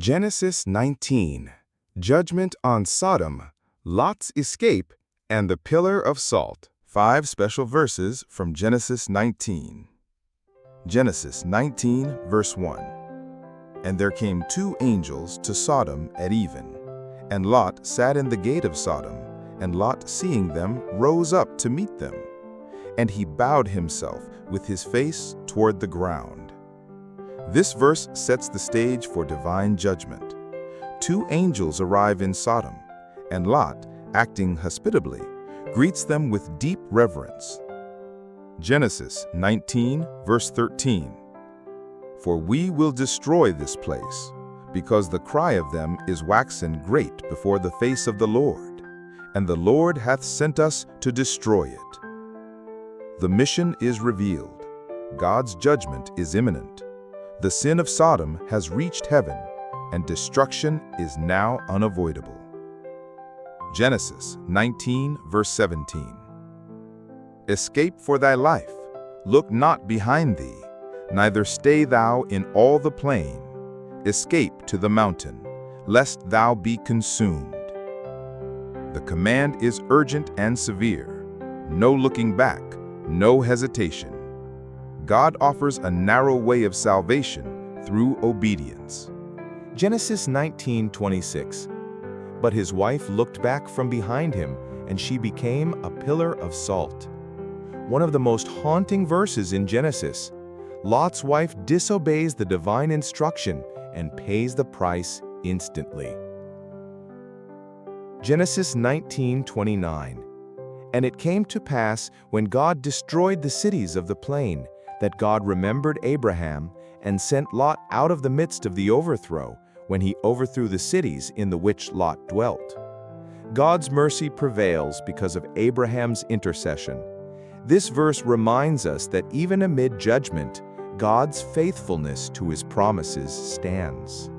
Genesis 19. Judgment on Sodom, Lot's escape, and the pillar of salt. 5 special verses from Genesis 19. Genesis 19, verse 1. And there came 2 angels to Sodom at even, and Lot sat in the gate of Sodom, and Lot, seeing them, rose up to meet them. And he bowed himself with his face toward the ground. This verse sets the stage for divine judgment. 2 angels arrive in Sodom, and Lot, acting hospitably, greets them with deep reverence. Genesis 19, verse 13. For we will destroy this place, because the cry of them is waxen great before the face of the Lord, and the Lord hath sent us to destroy it. The mission is revealed. God's judgment is imminent. The sin of Sodom has reached heaven, and destruction is now unavoidable. Genesis 19, verse 17. Escape for thy life, look not behind thee, neither stay thou in all the plain. Escape to the mountain, lest thou be consumed. The command is urgent and severe. No looking back, no hesitation. God offers a narrow way of salvation through obedience. Genesis 19:26. But his wife looked back from behind him, and she became a pillar of salt. One of the most haunting verses in Genesis. Lot's wife disobeys the divine instruction and pays the price instantly. Genesis 19:29. And it came to pass, when God destroyed the cities of the plain, that God remembered Abraham, and sent Lot out of the midst of the overthrow, when he overthrew the cities in the which Lot dwelt. God's mercy prevails because of Abraham's intercession. This verse reminds us that even amid judgment, God's faithfulness to his promises stands.